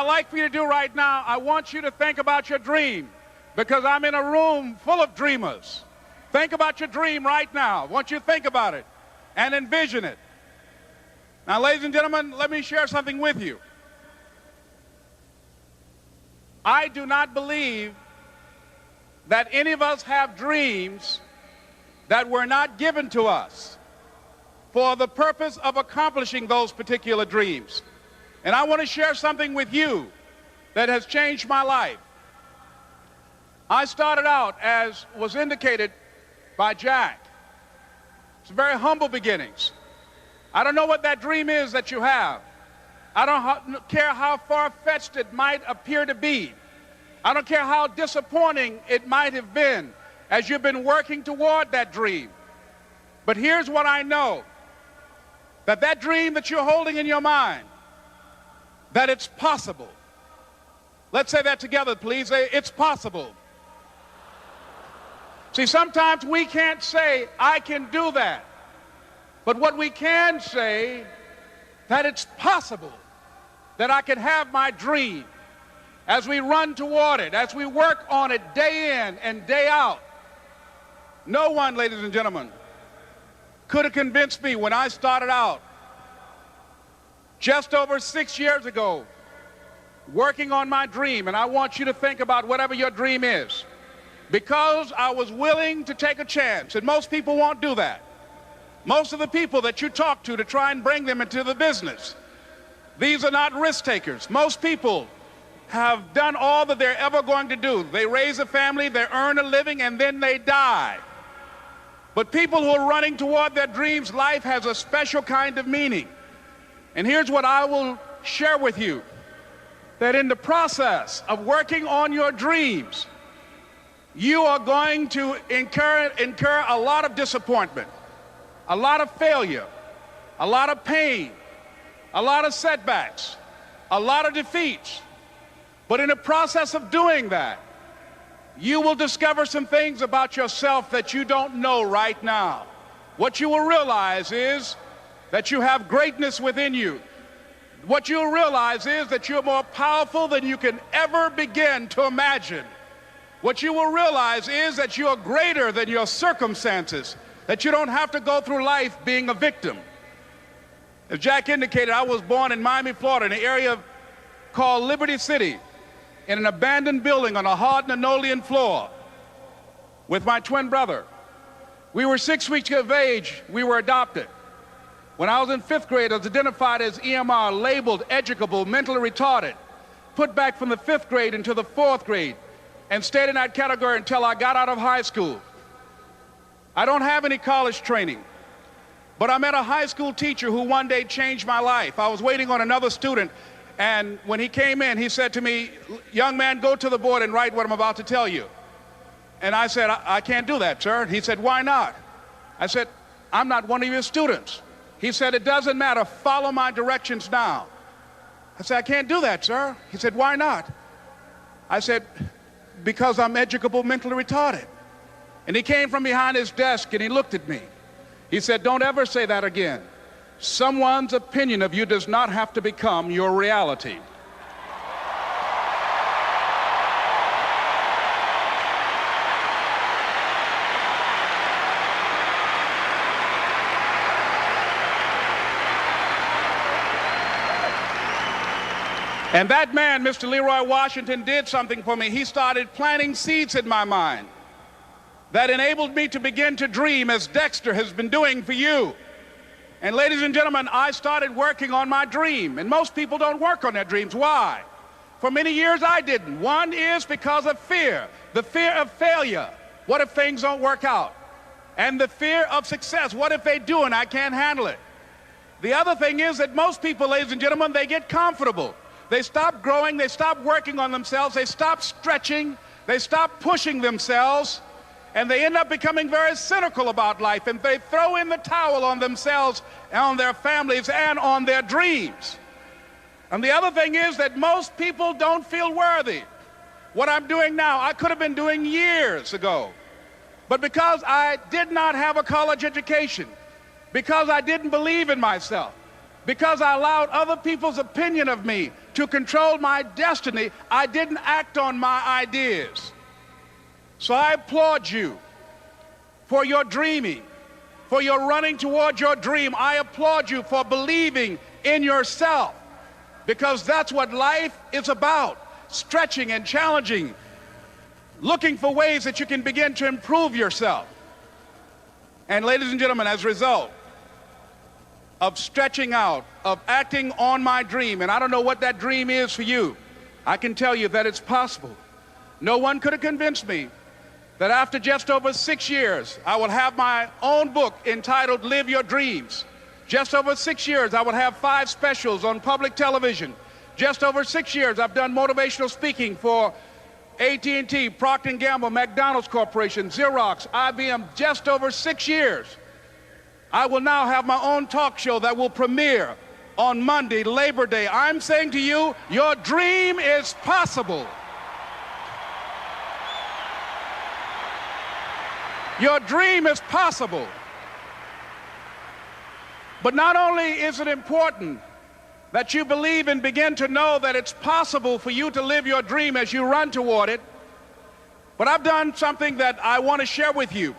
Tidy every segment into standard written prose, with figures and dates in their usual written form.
I'd like for you to do right now, I want you to think about your dream, because I'm in a room full of dreamers. Think about your dream right now. I want you to think about it and envision it. Now, ladies and gentlemen, let me share something with you. I do not believe that any of us have dreams that were not given to us for the purpose of accomplishing those particular dreams. And I want to share something with you that has changed my life. I started out, as was indicated by Jack. It's very humble beginnings. I don't know what that dream is that you have. I don't care how far-fetched it might appear to be. I don't care how disappointing it might have been as you've been working toward that dream. But here's what I know, that that dream that you're holding in your mind, that it's possible. Let's say that together, please. Say, it's possible. See, sometimes we can't say, I can do that. But what we can say, that it's possible that I can have my dream as we run toward it, as we work on it day in and day out. No one, ladies and gentlemen, could have convinced me when I started out just over 6 years ago working on my dream, and I want you to think about whatever your dream is, because I was willing to take a chance, and most people won't do that. Most of the people that you talk to try and bring them into the business, these are not risk takers. Most people have done all that they're ever going to do. They raise a family, they earn a living, and then they die. But people who are running toward their dreams, life has a special kind of meaning. And here's what I will share with you, that in the process of working on your dreams, you are going to incur a lot of disappointment, a lot of failure, a lot of pain, a lot of setbacks, a lot of defeats. But in the process of doing that, you will discover some things about yourself that you don't know right now. What you will realize is that you have greatness within you. What you'll realize is that you're more powerful than you can ever begin to imagine. What you will realize is that you are greater than your circumstances, that you don't have to go through life being a victim. As Jack indicated, I was born in Miami, Florida, in an area called Liberty City, in an abandoned building on a hard linoleum floor with my twin brother. We were 6 weeks of age. We were adopted. When I was in 5th grade, I was identified as EMR, labeled educable, mentally retarded, put back from the 5th grade into the 4th grade, and stayed in that category until I got out of high school. I don't have any college training, but I met a high school teacher who one day changed my life. I was waiting on another student, and when he came in, he said to me, young man, go to the board and write what I'm about to tell you. And I said, I can't do that, sir. He said, why not? I said, I'm not one of your students. He said, it doesn't matter, follow my directions now. I said, I can't do that, sir. He said, why not? I said, because I'm educable, mentally retarded. And he came from behind his desk and he looked at me. He said, don't ever say that again. Someone's opinion of you does not have to become your reality. And that man, Mr. Leroy Washington, did something for me. He started planting seeds in my mind that enabled me to begin to dream, as Dexter has been doing for you. And ladies and gentlemen, I started working on my dream. And most people don't work on their dreams. Why? For many years I didn't. One is because of fear. The fear of failure. What if things don't work out? And the fear of success. What if they do and I can't handle it? The other thing is that most people, ladies and gentlemen, they get comfortable. They stop growing, they stop working on themselves, they stop stretching, they stop pushing themselves, and they end up becoming very cynical about life, and they throw in the towel on themselves and on their families and on their dreams. And the other thing is that most people don't feel worthy. What I'm doing now, I could have been doing years ago. But because I did not have a college education, because I didn't believe in myself, because I allowed other people's opinion of me to control my destiny, I didn't act on my ideas. So I applaud you for your dreaming, for your running toward your dream. I applaud you for believing in yourself, because that's what life is about, stretching and challenging, looking for ways that you can begin to improve yourself. And ladies and gentlemen, as a result of stretching out, of acting on my dream, and I don't know what that dream is for you, I can tell you that it's possible. No one could have convinced me that after just over 6 years, I will have my own book entitled Live Your Dreams. Just over 6 years, I would have 5 specials on public television. Just over 6 years, I've done motivational speaking for AT&T, Procter & Gamble, McDonald's Corporation, Xerox, IBM. Just over 6 years. I will now have my own talk show that will premiere on Monday, Labor Day. I'm saying to you, your dream is possible. Your dream is possible. But not only is it important that you believe and begin to know that it's possible for you to live your dream as you run toward it, but I've done something that I want to share with you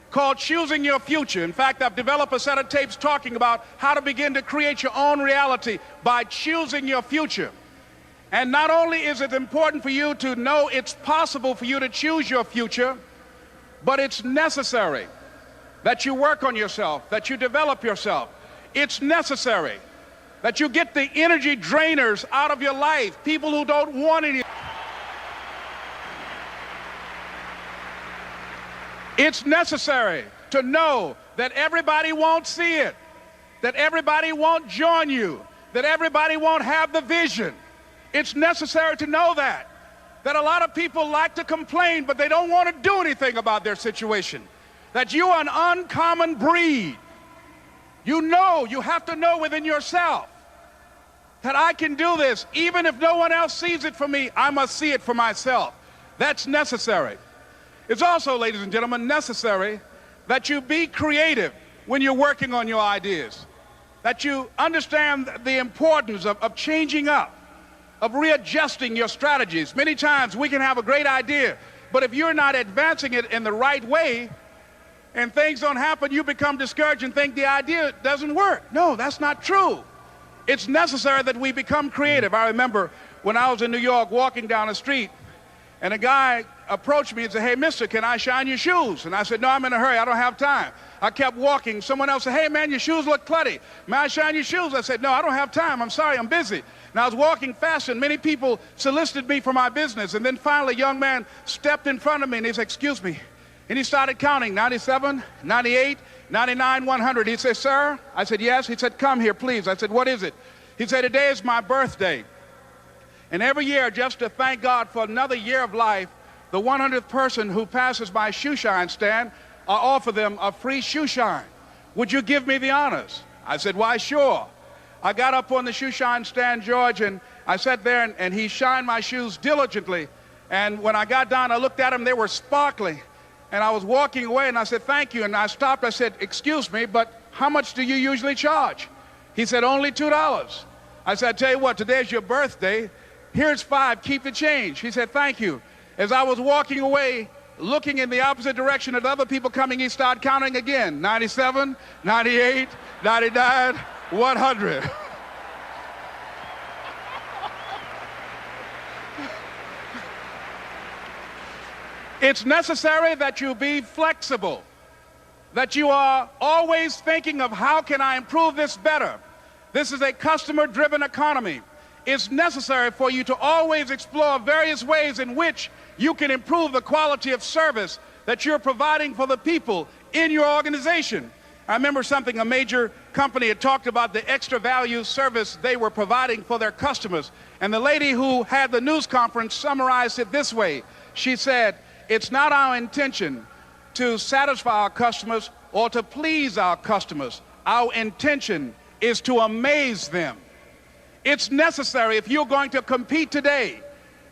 called Choosing Your Future. In fact, I've developed a set of tapes talking about how to begin to create your own reality by choosing your future. And not only is it important for you to know it's possible for you to choose your future, but it's necessary that you work on yourself, that you develop yourself. It's necessary that you get the energy drainers out of your life, people who don't want any. It's necessary to know that everybody won't see it, that everybody won't join you, that everybody won't have the vision. It's necessary to know that a lot of people like to complain, but they don't want to do anything about their situation, that you are an uncommon breed. You know, you have to know within yourself that I can do this. Even if no one else sees it for me, I must see it for myself. That's necessary. It's also, ladies and gentlemen, necessary that you be creative when you're working on your ideas, that you understand the importance of changing up, of readjusting your strategies. Many times we can have a great idea, but if you're not advancing it in the right way and things don't happen, you become discouraged and think the idea doesn't work. No, that's not true. It's necessary that we become creative. I remember when I was in New York walking down the street, and a guy approached me and said, "Hey, mister, can I shine your shoes?" And I said, "No, I'm in a hurry. I don't have time." I kept walking. Someone else said, "Hey, man, your shoes look clutty. May I shine your shoes?" I said, "No, I don't have time. I'm sorry, I'm busy." And I was walking fast, and many people solicited me for my business. And then finally, a young man stepped in front of me, and he said, "Excuse me." And he started counting, 97, 98, 99, 100. He said, "Sir?" I said, "Yes." He said, "Come here, please." I said, "What is it?" He said, "Today is my birthday. And every year, just to thank God for another year of life, the 100th person who passes my shoe shine stand, I offer them a free shoe shine. Would you give me the honors?" I said, "Why, sure." I got up on the shoe shine stand, George, and I sat there, and he shined my shoes diligently. And when I got down, I looked at them, they were sparkling. And I was walking away, and I said, "Thank you." And I stopped, I said, "Excuse me, but how much do you usually charge?" He said, "Only $2. I said, "I tell you what, today's your birthday. Here's $5, keep the change." He said, "Thank you." As I was walking away, looking in the opposite direction at other people coming, he started counting again. 97, 98, 99, 100. It's necessary that you be flexible, that you are always thinking of how can I improve this better. This is a customer-driven economy. It's necessary for you to always explore various ways in which you can improve the quality of service that you're providing for the people in your organization. I remember something, a major company had talked about the extra value service they were providing for their customers. And the lady who had the news conference summarized it this way. She said, "It's not our intention to satisfy our customers or to please our customers. Our intention is to amaze them." It's necessary, if you're going to compete today,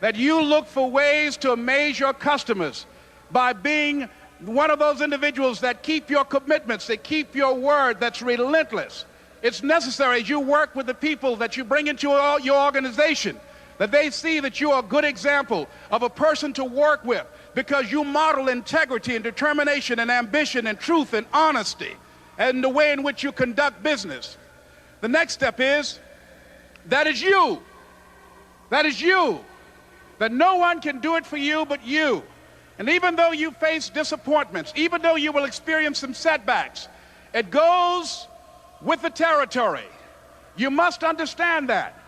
that you look for ways to amaze your customers by being one of those individuals that keep your commitments, that keep your word, that's relentless, It's necessary as you work with the people that you bring into your organization, that they see that you are a good example of a person to work with because you model integrity and determination and ambition and truth and honesty and the way in which you conduct business. The next step is, that is you. That is you. That no one can do it for you but you. And even though you face disappointments, even though you will experience some setbacks, it goes with the territory. You must understand that.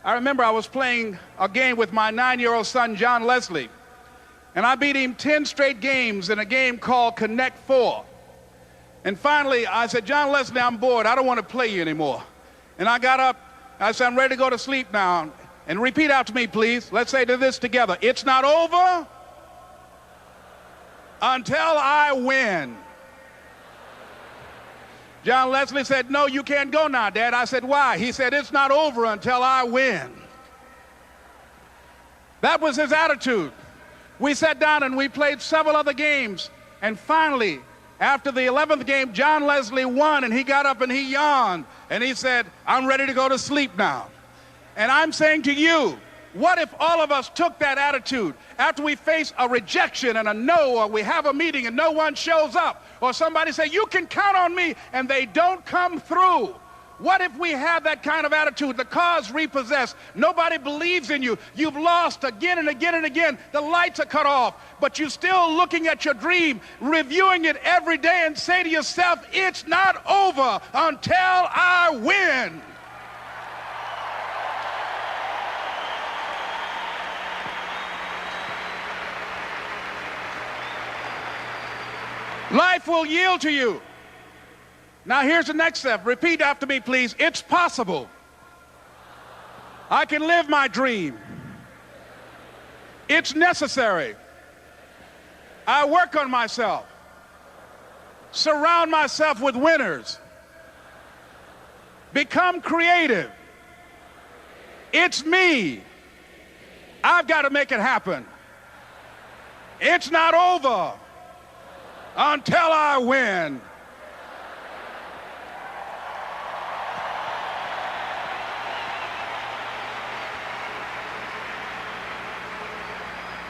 I remember I was playing a game with my 9-year-old son, John Leslie, and I beat him 10 straight games in a game called Connect 4. And finally, I said, John Leslie, I'm bored. I don't want to play you anymore. And I got up. I said, I'm ready to go to sleep now. And repeat after me, please. Let's say this together. It's not over until I win. John Leslie said, no, you can't go now, Dad. I said, why? He said, it's not over until I win. That was his attitude. We sat down and we played several other games. And finally, after the 11th game, John Leslie won, and he got up and he yawned. And he said, I'm ready to go to sleep now. And I'm saying to you, what if all of us took that attitude after we face a rejection and a no, or we have a meeting and no one shows up, or somebody say, you can count on me, and they don't come through? What if we have that kind of attitude? The car's repossessed. Nobody believes in you. You've lost again and again and again. The lights are cut off, but you're still looking at your dream, reviewing it every day, and say to yourself, it's not over until I win. Life will yield to you. Now here's the next step. Repeat after me, please. It's possible. I can live my dream. It's necessary. I work on myself. Surround myself with winners. Become creative. It's me. I've got to make it happen. It's not over until I win.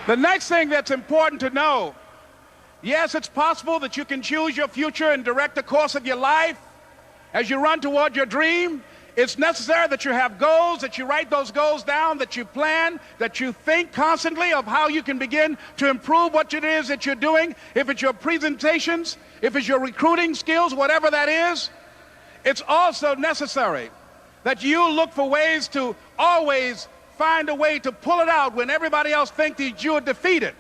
The next thing that's important to know, yes, it's possible that you can choose your future and direct the course of your life as you run toward your dream. It's necessary that you have goals, that you write those goals down, that you plan, that you think constantly of how you can begin to improve what it is that you're doing. If it's your presentations, if it's your recruiting skills, whatever that is, it's also necessary that you look for ways to always find a way to pull it out when everybody else thinks that you're defeated.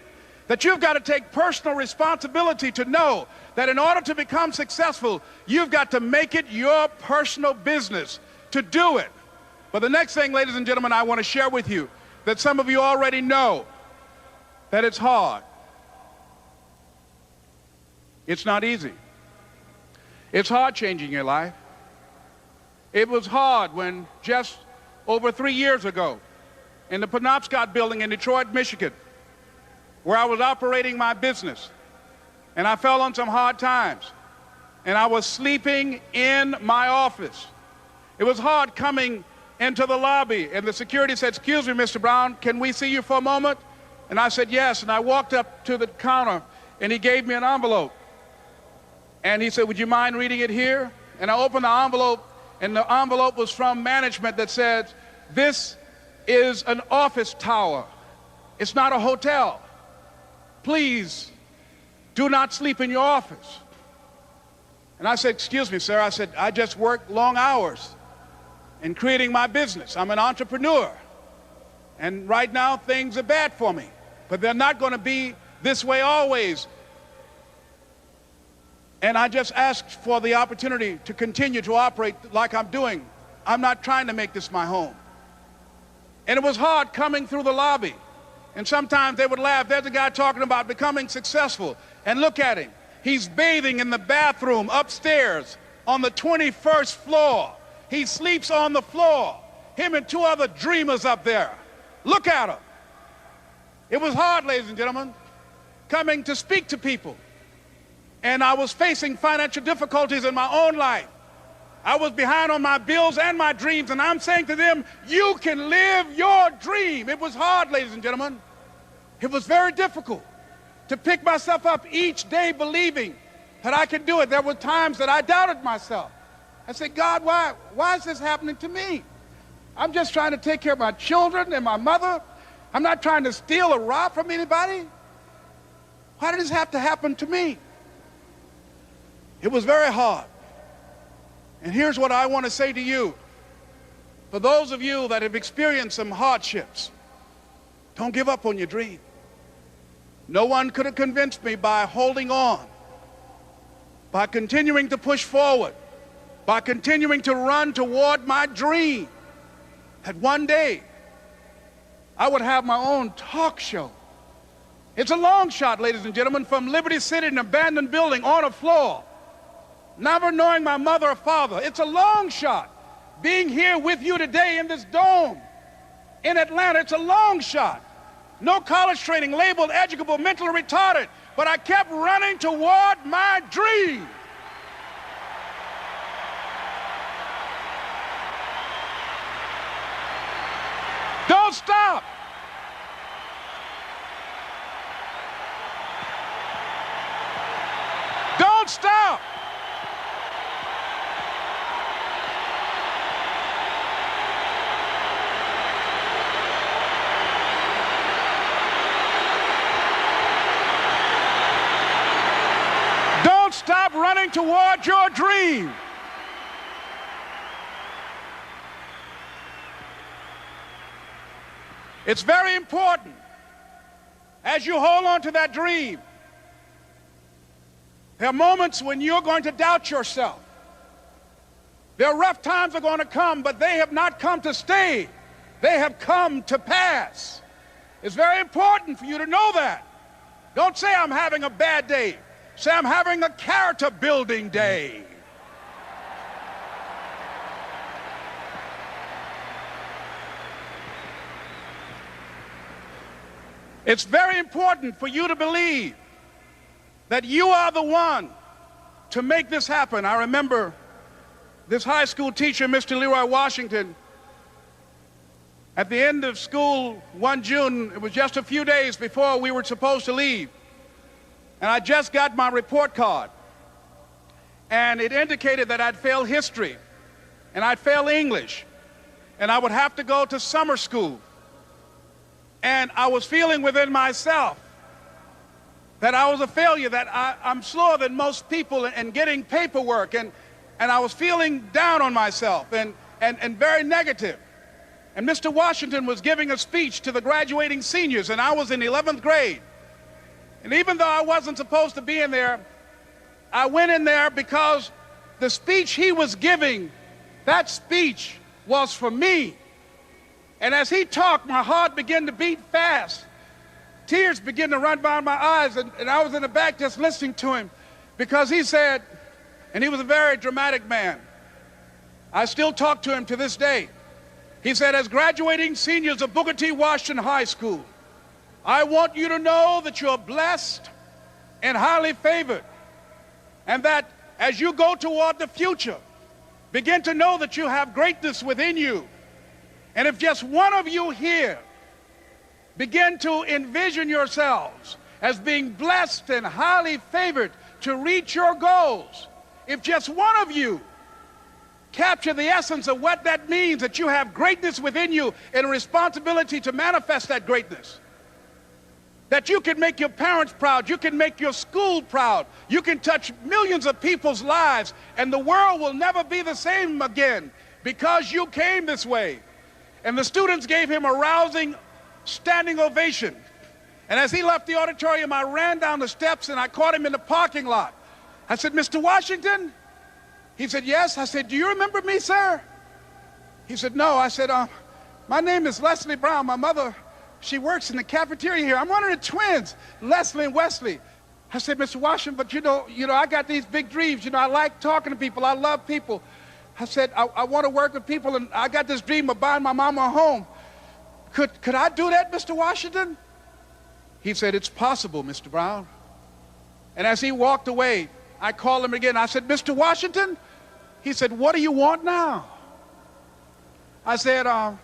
That you've got to take personal responsibility to know that in order to become successful, you've got to make it your personal business to do it. But the next thing, ladies and gentlemen, I want to share with you that some of you already know that it's hard. It's not easy. It's hard changing your life. It was hard when just over 3 years ago in the Penobscot building in Detroit, Michigan, where I was operating my business, and I fell on some hard times, and I was sleeping in my office. It was hard coming into the lobby, and the security said, excuse me, Mr. Brown, can we see you for a moment? And I said, yes, and I walked up to the counter, and he gave me an envelope. And he said, would you mind reading it here? And I opened the envelope, and the envelope was from management that said, this is an office tower. It's not a hotel. Please do not sleep in your office. And I said, excuse me, sir. I said, I just work long hours in creating my business. I'm an entrepreneur. And right now, things are bad for me. But they're not going to be this way always. And I just asked for the opportunity to continue to operate like I'm doing. I'm not trying to make this my home. And it was hard coming through the lobby. And sometimes they would laugh. There's a guy talking about becoming successful. And look at him. He's bathing in the bathroom upstairs on the 21st floor. He sleeps on the floor. Him and 2 other dreamers up there. Look at him. It was hard, ladies and gentlemen, coming to speak to people. And I was facing financial difficulties in my own life. I was behind on my bills and my dreams, and I'm saying to them, you can live your dream. It was hard, ladies and gentlemen. It was very difficult to pick myself up each day believing that I could do it. There were times that I doubted myself. I said, God, why is this happening to me? I'm just trying to take care of my children and my mother. I'm not trying to steal or rob from anybody. Why did this have to happen to me? It was very hard. And here's what I want to say to you. For those of you that have experienced some hardships, don't give up on your dream. No one could have convinced me by holding on, by continuing to push forward, by continuing to run toward my dream, that one day I would have my own talk show. It's a long shot, ladies and gentlemen, from Liberty City, an abandoned building on a floor, never knowing my mother or father. It's a long shot. Being here with you today in this dome in Atlanta, it's a long shot. No college training, labeled educable, mentally retarded, but I kept running toward my dream. Don't stop. Don't stop. Don't stop running toward your dream. It's very important as you hold on to that dream. There are moments when you're going to doubt yourself. There are rough times are going to come, but they have not come to stay. They have come to pass. It's very important for you to know that. Don't say I'm having a bad day. Say I'm having a character building day. It's very important for you to believe that you are the one to make this happen. I remember this high school teacher, Mr. Leroy Washington, at the end of school one June, it was just a few days before we were supposed to leave, and I just got my report card, and it indicated that I'd failed history, and I'd failed English, and I would have to go to summer school. And I was feeling within myself that I was a failure, that I'm slower than most people in getting paperwork, and I was feeling down on myself and very negative. And Mr. Washington was giving a speech to the graduating seniors, and I was in 11th grade. And even though I wasn't supposed to be in there, I went in there because the speech he was giving, that speech was for me. And as he talked, my heart began to beat fast. Tears began to run down my eyes, and I was in the back just listening to him because he said, and he was a very dramatic man. I still talk to him to this day. He said, as graduating seniors of Booker T. Washington High School, I want you to know that you're blessed and highly favored, and that as you go toward the future, begin to know that you have greatness within you. And if just one of you here begin to envision yourselves as being blessed and highly favored to reach your goals, if just one of you capture the essence of what that means, that you have greatness within you and a responsibility to manifest that greatness, that you can make your parents proud, you can make your school proud, you can touch millions of people's lives, and the world will never be the same again because you came this way. And the students gave him a rousing standing ovation. And as he left the auditorium, I ran down the steps and I caught him in the parking lot. I said, Mr. Washington? He said, yes. I said, do you remember me, sir? He said, no. I said, my name is Leslie Brown. My mother, she works in the cafeteria here. I'm one of the twins, Leslie and Wesley. I said, Mr. Washington, but you know, I got these big dreams. I like talking to people. I love people. I said, I want to work with people, and I got this dream of buying my mama a home. Could I do that, Mr. Washington? He said, it's possible, Mr. Brown. And as he walked away, I called him again. I said, Mr. Washington? He said, what do you want now? I said, I'm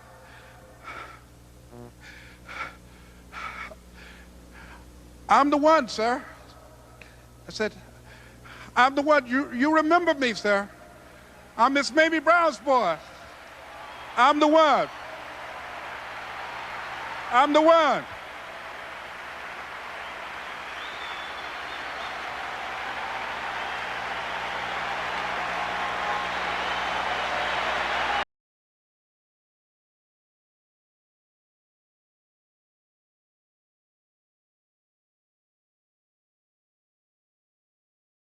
the one, sir. I said, I'm the one. You remember me, sir. I'm Miss Mamie Brown's boy. I'm the one. I'm the one.